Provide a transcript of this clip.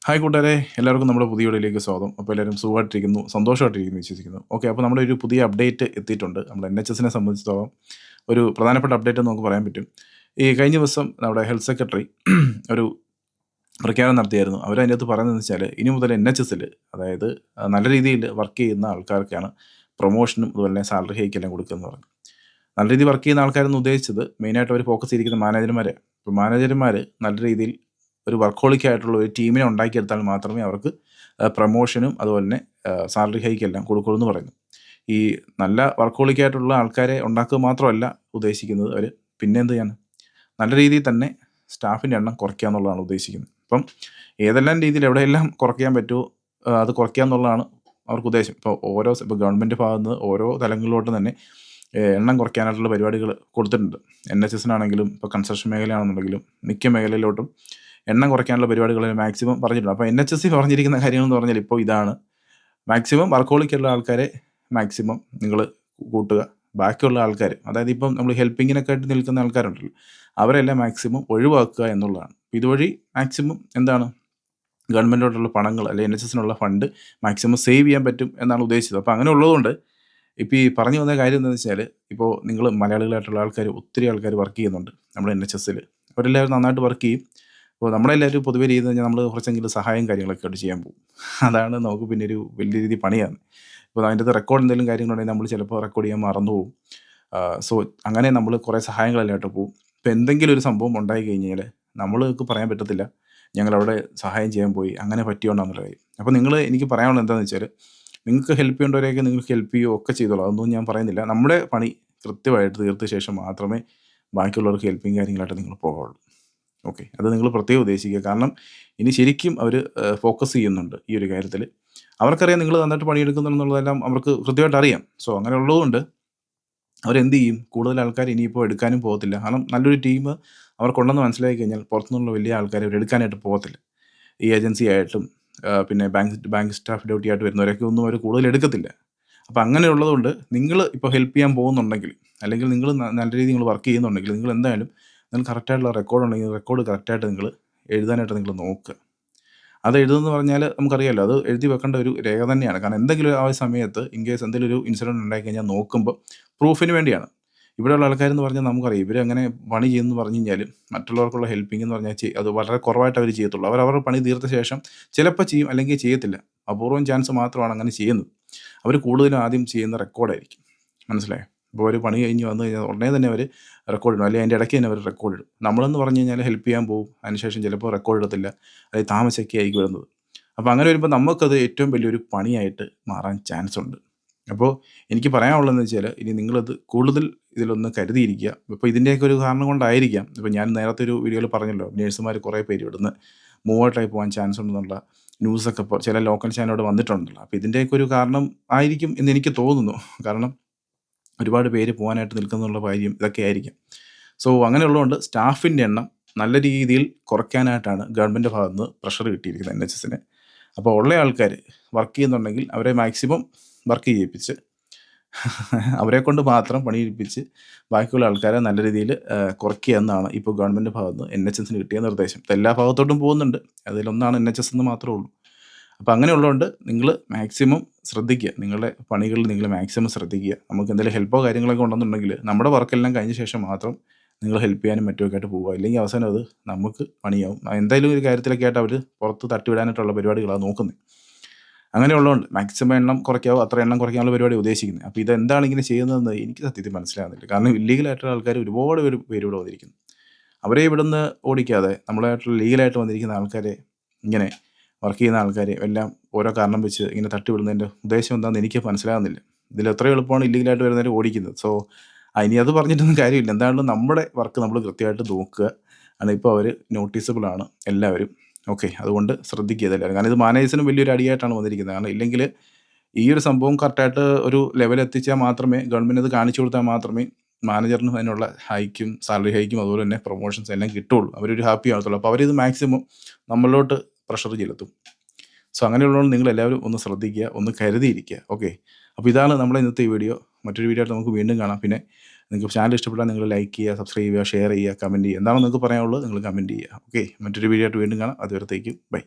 Hi കൂട്ടുകാരെ, എല്ലാവർക്കും നമ്മുടെ പുതിയ വീഡിയോയിലേക്ക് സ്വാഗതം. അപ്പോൾ എല്ലാവരും സുഖമായിട്ടിരിക്കുന്നു, സന്തോഷമായിട്ടിരിക്കുന്നു വിശ്വസിക്കുന്നു. ഓക്കെ, അപ്പോൾ നമ്മുടെ ഒരു പുതിയ അപ്ഡേറ്റ് എത്തിയിട്ടുണ്ട്. നമ്മുടെ NHSനെ സംബന്ധിച്ചിടത്തോളം ഒരു പ്രധാനപ്പെട്ട അപ്ഡേറ്റ് എന്ന് നമുക്ക് പറയാൻ പറ്റും. ഈ കഴിഞ്ഞ ദിവസം നമ്മുടെ ഹെൽത്ത് സെക്രട്ടറി ഒരു പ്രഖ്യാപനം നടത്തിയായിരുന്നു. അവരതിനകത്ത് പറയുന്നതെന്ന് വെച്ചാൽ ഇനി മുതൽ NHSൽ അതായത് നല്ല രീതിയിൽ വർക്ക് ചെയ്യുന്ന ആൾക്കാർക്കാണ് പ്രൊമോഷനും അതുപോലെ തന്നെ സാലറി ഹൈക്കെല്ലാം കൊടുക്കുമെന്ന് പറഞ്ഞു. നല്ല രീതിയിൽ വർക്ക് ചെയ്യുന്ന ആൾക്കാരെന്ന് ഉദ്ദേശിച്ചത് മെയിനായിട്ട് അവർ ഫോക്കസ് ചെയ്തിരിക്കുന്ന മാനേജർമാരെ. ഇപ്പോൾ മാനേജർമാർ നല്ല രീതിയിൽ ഒരു വർക്കോളിക് ആയിട്ടുള്ള ഒരു ടീമിനെ ഉണ്ടാക്കിയെടുത്താൽ മാത്രമേ അവർക്ക് പ്രൊമോഷനും അതുപോലെ തന്നെ സാലറി ഹൈക്കെല്ലാം കൊടുക്കുള്ളൂ എന്ന് പറയുന്നു. ഈ നല്ല വർക്കോളിക് ആയിട്ടുള്ള ആൾക്കാരെ ഉണ്ടാക്കുക മാത്രമല്ല ഉദ്ദേശിക്കുന്നത് അവർ, പിന്നെ എന്ത് ചെയ്യാൻ, നല്ല രീതിയിൽ തന്നെ സ്റ്റാഫിൻ്റെ എണ്ണം കുറയ്ക്കുക എന്നുള്ളതാണ് ഉദ്ദേശിക്കുന്നത്. അപ്പം ഏതെല്ലാം രീതിയിൽ എവിടെയെല്ലാം കുറയ്ക്കാൻ പറ്റുമോ അത് കുറയ്ക്കുക എന്നുള്ളതാണ് അവർക്ക് ഉദ്ദേശം. ഇപ്പോൾ ഗവൺമെൻറ് ഭാഗത്ത് നിന്ന് ഓരോ തലങ്ങളിലോട്ടും തന്നെ എണ്ണം കുറയ്ക്കാനായിട്ടുള്ള പരിപാടികൾ കൊടുത്തിട്ടുണ്ട്. NHSനാണെങ്കിലും ഇപ്പോൾ കൺസ്ട്രക്ഷൻ മേഖലയാണെന്നുണ്ടെങ്കിലും മിക്ക മേഖലയിലോട്ടും എണ്ണം കുറയ്ക്കാനുള്ള പരിപാടികൾ മാക്സിമം പറഞ്ഞിട്ടുണ്ട്. അപ്പോൾ NHS പറഞ്ഞിരിക്കുന്ന കാര്യങ്ങളെന്ന് പറഞ്ഞാൽ ഇപ്പോൾ ഇതാണ്: മാക്സിമം വർക്കോളിക്കുള്ള ആൾക്കാരെ മാക്സിമം നിങ്ങൾ കൂട്ടുക, ബാക്കിയുള്ള ആൾക്കാർ, അതായത് ഇപ്പം നമ്മൾ ഹെൽപ്പിങ്ങിനൊക്കെ ആയിട്ട് നിൽക്കുന്ന ആൾക്കാരുണ്ടല്ലോ, അവരെല്ലാം മാക്സിമം ഒഴിവാക്കുക എന്നുള്ളതാണ്. ഇതുവഴി മാക്സിമം എന്താണ് ഗവൺമെൻറ്റിലോട്ടുള്ള പണങ്ങൾ അല്ലെങ്കിൽ NHSനുള്ള ഫണ്ട് മാക്സിമം സേവ് ചെയ്യാൻ പറ്റും എന്നാണ് ഉദ്ദേശിച്ചത്. അപ്പോൾ അങ്ങനെ ഉള്ളതുകൊണ്ട് ഇപ്പോൾ ഈ പറഞ്ഞു വന്ന കാര്യം എന്താണെന്ന് വെച്ചാൽ, ഇപ്പോൾ നിങ്ങൾ മലയാളികളായിട്ടുള്ള ആൾക്കാർ ഒത്തിരി ആൾക്കാർ വർക്ക് ചെയ്യുന്നുണ്ട് നമ്മുടെ NHSൽ. അവരെല്ലാവരും നന്നായിട്ട് വർക്ക് ചെയ്യും. അപ്പോൾ നമ്മളെല്ലാവരും പൊതുവെ ചെയ്യുന്നത് കഴിഞ്ഞാൽ നമ്മൾ കുറച്ചെങ്കിലും സഹായം കാര്യങ്ങളൊക്കെ ആയിട്ട് ചെയ്യാൻ പോകും. അതാണ് നമുക്ക് പിന്നെ ഒരു വലിയ രീതിയിൽ പണിയാണ്. ഇപ്പോൾ അതിൻ്റെ അകത്ത് റെക്കോർഡ് എന്തെങ്കിലും കാര്യങ്ങളുണ്ടെങ്കിൽ നമ്മൾ ചിലപ്പോൾ റെക്കോർഡ് ചെയ്യാൻ മറന്നു പോകും. സോ അങ്ങനെ നമ്മൾ കുറേ സഹായങ്ങളെല്ലാമായിട്ട് പോകും. ഇപ്പോൾ എന്തെങ്കിലും ഒരു സംഭവം ഉണ്ടായി കഴിഞ്ഞാൽ നമ്മൾക്ക് പറയാൻ പറ്റത്തില്ല ഞങ്ങളവിടെ സഹായം ചെയ്യാൻ പോയി, അങ്ങനെ പറ്റിയോണ്ടാന്നുള്ള കാര്യം. അപ്പോൾ എനിക്ക് പറയാനുള്ളത് എന്താണെന്ന് വെച്ചാൽ, നിങ്ങൾക്ക് ഹെൽപ്പ് ചെയ്യേണ്ടവരെയൊക്കെ നിങ്ങൾക്ക് ഹെൽപ്പ് ചെയ്യുകയോ ഒക്കെ ചെയ്തോളൂ, അതൊന്നും ഞാൻ പറയുന്നില്ല. നമ്മുടെ പണി കൃത്യമായിട്ട് തീർത്ത ശേഷം മാത്രമേ ബാക്കിയുള്ളവർക്ക് ഹെൽപ്പിങ് കാര്യങ്ങളായിട്ട് നിങ്ങൾ പോകാവുള്ളൂ. ഓക്കെ, അത് നിങ്ങൾ പ്രത്യേകം ഉദ്ദേശിക്കുക. കാരണം ഇനി ശരിക്കും അവർ ഫോക്കസ് ചെയ്യുന്നുണ്ട് ഈ ഒരു കാര്യത്തിൽ. അവർക്കറിയാം നിങ്ങൾ നന്നായിട്ട് പണിയെടുക്കുന്നുണ്ടെന്നുള്ളതെല്ലാം അവർക്ക് കൃത്യമായിട്ട് അറിയാം. സോ അങ്ങനെ ഉള്ളതുകൊണ്ട് അവരെന്ത് ചെയ്യും, കൂടുതൽ ആൾക്കാർ ഇനിയിപ്പോൾ എടുക്കാനും പോകത്തില്ല. കാരണം നല്ലൊരു ടീം അവർക്കുണ്ടെന്ന് മനസ്സിലാക്കി കഴിഞ്ഞാൽ പുറത്തുനിന്നുള്ള വലിയ ആൾക്കാരെ അവർ എടുക്കാനായിട്ട് പോകത്തില്ല. ഈ ഏജൻസി ആയിട്ടും പിന്നെ ബാങ്ക് സ്റ്റാഫ് ഡ്യൂട്ടി ആയിട്ട് വരുന്നവരൊക്കെ ഒന്നും അവർ കൂടുതൽ എടുക്കത്തില്ല. അപ്പോൾ അങ്ങനെയുള്ളതുകൊണ്ട് നിങ്ങൾ ഇപ്പോൾ ഹെൽപ്പ് ചെയ്യാൻ പോകുന്നുണ്ടെങ്കിൽ, അല്ലെങ്കിൽ നിങ്ങൾ നല്ല രീതിയിൽ നിങ്ങൾ വർക്ക് ചെയ്യുന്നുണ്ടെങ്കിൽ, നിങ്ങൾ എന്തായാലും നിങ്ങൾക്ക് കറക്റ്റായിട്ടുള്ള റെക്കോർഡ് ഉണ്ടെങ്കിൽ റെക്കോർഡ് കറക്റ്റായിട്ട് നിങ്ങൾ എഴുതാനായിട്ട് നിങ്ങൾ നോക്കുക. അത് എഴുതുമെന്ന് പറഞ്ഞാൽ നമുക്കറിയാമല്ലോ, അത് എഴുതി വെക്കേണ്ട ഒരു രേഖ തന്നെയാണ്. കാരണം എന്തെങ്കിലും ആ സമയത്ത് ഇൻ കേസ് എന്തെങ്കിലും ഒരു ഇൻസിഡൻറ്റ് ഉണ്ടായി കഴിഞ്ഞാൽ നോക്കുമ്പോൾ പ്രൂഫിന് വേണ്ടിയാണ്. ഇവിടെയുള്ള ആൾക്കാരെന്ന് പറഞ്ഞാൽ നമുക്കറിയാം, ഇവരങ്ങനെ പണി ചെയ്യുമെന്ന് പറഞ്ഞു കഴിഞ്ഞാൽ മറ്റുള്ളവർക്കുള്ള ഹെൽപ്പിംഗ് എന്ന് പറഞ്ഞാൽ അത് വളരെ കുറവായിട്ട് അവർ ചെയ്യത്തുള്ളൂ. അവരുടെ പണി തീർത്ത ശേഷം ചിലപ്പോൾ ചെയ്യും, അല്ലെങ്കിൽ ചെയ്യത്തില്ല. അപൂർവം ചാൻസ് മാത്രമാണ് അങ്ങനെ ചെയ്യുന്നത്. അവർ കൂടുതലും ആദ്യം ചെയ്യുന്ന റെക്കോർഡായിരിക്കും. മനസ്സിലായോ? ഇപ്പോൾ ഒരു പണി കഴിഞ്ഞ് വന്നു കഴിഞ്ഞാൽ ഉടനെ തന്നെ അവർ റെക്കോർഡ് ഇടും, അല്ലെങ്കിൽ അതിൻ്റെ ഇടയ്ക്ക് തന്നെ അവർ റെക്കോർഡ് ഇടും. നമ്മളെന്ന് പറഞ്ഞു കഴിഞ്ഞാൽ ഹെൽപ്പ് ചെയ്യാൻ പോകും, അതിനുശേഷം ചിലപ്പോൾ റെക്കോർഡ് ഇടത്തില്ല, അല്ലെങ്കിൽ താമസിച്ചൊക്കെ ആയിരിക്കും വരുന്നത്. അപ്പോൾ അങ്ങനെ വരുമ്പോൾ നമുക്കത് ഏറ്റവും വലിയൊരു പണിയായിട്ട് മാറാൻ ചാൻസ് ഉണ്ട്. അപ്പോൾ എനിക്ക് പറയാനുള്ളതെന്ന് വെച്ചാൽ, ഇനി നിങ്ങളത് കൂടുതൽ ഇതിലൊന്ന് കരുതിയിരിക്കുക. ഇപ്പോൾ ഇതിൻ്റെയൊക്കെ ഒരു കാരണം കൊണ്ടായിരിക്കാം, ഇപ്പോൾ ഞാൻ നേരത്തെ ഒരു വീഡിയോയിൽ പറഞ്ഞല്ലോ, നേഴ്സുമാർ കുറേ പേര് ഇവിടുന്ന് മൂവ് ഔട്ടായി പോകാൻ ചാൻസ് ഉണ്ടെന്നുള്ള ന്യൂസൊക്കെ ഇപ്പോൾ ചില ലോക്കൽ ചാനലോട് വന്നിട്ടുണ്ടല്ലോ. അപ്പോൾ ഇതിൻ്റെയൊക്കെ ഒരു കാരണം ആയിരിക്കും എന്ന് എനിക്ക് തോന്നുന്നു. കാരണം ഒരുപാട് പേര് പോകാനായിട്ട് നിൽക്കുന്നുള്ള കാര്യം ഇതൊക്കെ ആയിരിക്കും. സോ അങ്ങനെയുള്ളതുകൊണ്ട് സ്റ്റാഫിൻ്റെ എണ്ണം നല്ല രീതിയിൽ കുറയ്ക്കാനായിട്ടാണ് ഗവൺമെൻറ് ഭാഗത്ത് നിന്ന് പ്രഷർ കിട്ടിയിരിക്കുന്നത് NHSന്. അപ്പോൾ ഉള്ള ആൾക്കാർ വർക്ക് ചെയ്യുന്നുണ്ടെങ്കിൽ അവരെ മാക്സിമം വർക്ക് ചെയ്യിപ്പിച്ച് അവരെ കൊണ്ട് മാത്രം പണിയെടുപ്പിച്ച് ബാക്കിയുള്ള ആൾക്കാരെ നല്ല രീതിയിൽ കുറയ്ക്കുക എന്നാണ് ഇപ്പോൾ ഗവൺമെൻറ് ഭാഗത്ത് നിന്ന് NHSന് കിട്ടിയ നിർദ്ദേശം. എല്ലാ ഭാഗത്തോട്ടും പോകുന്നുണ്ട്, അതിലൊന്നാണ് NHS എന്ന് മാത്രമേ ഉള്ളൂ. അപ്പോൾ അങ്ങനെയുള്ളതുകൊണ്ട് നിങ്ങൾ മാക്സിമം ശ്രദ്ധിക്കുക, നിങ്ങളുടെ പണികളിൽ നിങ്ങൾ മാക്സിമം ശ്രദ്ധിക്കുക. നമുക്ക് എന്തെങ്കിലും ഹെൽപ്പോ കാര്യങ്ങളൊക്കെ ഉണ്ടെന്നുണ്ടെങ്കിൽ നമ്മുടെ വർക്കെല്ലാം കഴിഞ്ഞ ശേഷം മാത്രം നിങ്ങൾ ഹെൽപ്പ് ചെയ്യാനും മറ്റുമൊക്കെ ആയിട്ട് പോവുക. ഇല്ലെങ്കിൽ അവസാനം അത് നമുക്ക് പണിയാവും. എന്തായാലും ഒരു കാര്യത്തിലൊക്കെ ആയിട്ട് അവർ പുറത്ത് തട്ടിവിടാനായിട്ടുള്ള പരിപാടികളാണ് നോക്കുന്നത്. അങ്ങനെയുള്ളതുകൊണ്ട് മാക്സിമം എണ്ണം കുറയ്ക്കാവോ അത്ര എണ്ണം കുറയ്ക്കാനുള്ള പരിപാടി ഉദ്ദേശിക്കുന്നത്. അപ്പോൾ ഇതെന്താണ് ഇങ്ങനെ ചെയ്യുന്നതെന്ന് എനിക്ക് സത്യത്തിൽ മനസ്സിലാകുന്നില്ല. കാരണം ഇല്ലീഗലായിട്ടുള്ള ആൾക്കാർ ഒരുപാട് പേര് ഇവിടെ വന്നിരിക്കുന്നു. അവരെ ഇവിടുന്ന് ഓടിക്കാതെ നമ്മളായിട്ടുള്ള ലീഗലായിട്ട് വന്നിരിക്കുന്ന ആൾക്കാരെ, ഇങ്ങനെ വർക്ക് ചെയ്യുന്ന ആൾക്കാരെ എല്ലാം ഓരോ കാരണം വെച്ച് ഇങ്ങനെ തട്ടിവിടുന്നതിൻ്റെ ഉദ്ദേശം എന്താണെന്ന് എനിക്ക് മനസ്സിലാകുന്നില്ല. ഇതിൽ എത്ര എളുപ്പമാണ് ഇല്ലീഗലായിട്ട് വരുന്നവരെ ഓടിക്കുന്നത്. സോ ഇനി അത് പറഞ്ഞിട്ടൊന്നും കാര്യമില്ല. എന്തായാലും നമ്മുടെ വർക്ക് നമ്മൾ കൃത്യമായിട്ട് നോക്കുക ആണ്. ഇപ്പോൾ അവർ നോട്ടീസബിളാണ് എല്ലാവരും. ഓക്കെ, അതുകൊണ്ട് ശ്രദ്ധിക്കുക ഇതെല്ലാവരും. കാരണം ഇത് മാനേജേഴ്സിനും വലിയൊരു അടിയായിട്ടാണ് വന്നിരിക്കുന്നത്. കാരണം ഇല്ലെങ്കിൽ ഈ ഒരു സംഭവം കറക്റ്റായിട്ട് ഒരു ലെവൽ എത്തിച്ചാൽ മാത്രമേ, ഗവൺമെൻറ് ഇത് കാണിച്ചു കൊടുത്താൽ മാത്രമേ മാനേജറിനും അതിനുള്ള ഹൈക്കും സാലറി ഹൈക്കും അതുപോലെ തന്നെ പ്രൊമോഷൻസ് എല്ലാം കിട്ടുള്ളൂ. അവരൊരു ഹാപ്പി ആകത്തുള്ളൂ. അപ്പോൾ അവരിത് മാക്സിമം നമ്മളിലോട്ട് പ്രഷർ ചെലുത്തും. സോ അങ്ങനെയുള്ളതുകൊണ്ട് നിങ്ങളെല്ലാവരും ഒന്ന് ശ്രദ്ധിക്കുക, ഒന്ന് കരുതിയിരിക്കുക. ഓക്കെ, അപ്പോൾ ഇതാണ് നമ്മുടെ ഇന്നത്തെ ഈ വീഡിയോ. മറ്റൊരു വീഡിയോ ആയിട്ട് നമുക്ക് വീണ്ടും കാണാം. പിന്നെ നിങ്ങൾക്ക് ചാനൽ ഇഷ്ടപ്പെട്ടാൽ നിങ്ങൾ ലൈക്ക് ചെയ്യുക, സബ്സ്ക്രൈബ് ചെയ്യുക, ഷെയർ ചെയ്യുക, കമൻറ്റ് ചെയ്യുക. എന്താണോ നിങ്ങൾക്ക് പറയാനുള്ളത് നിങ്ങൾ കമൻറ്റ് ചെയ്യുക. ഓക്കെ, മറ്റൊരു വീഡിയോ ആയിട്ട് വീണ്ടും കാണാം. അതുവരത്തേക്കും ബൈ.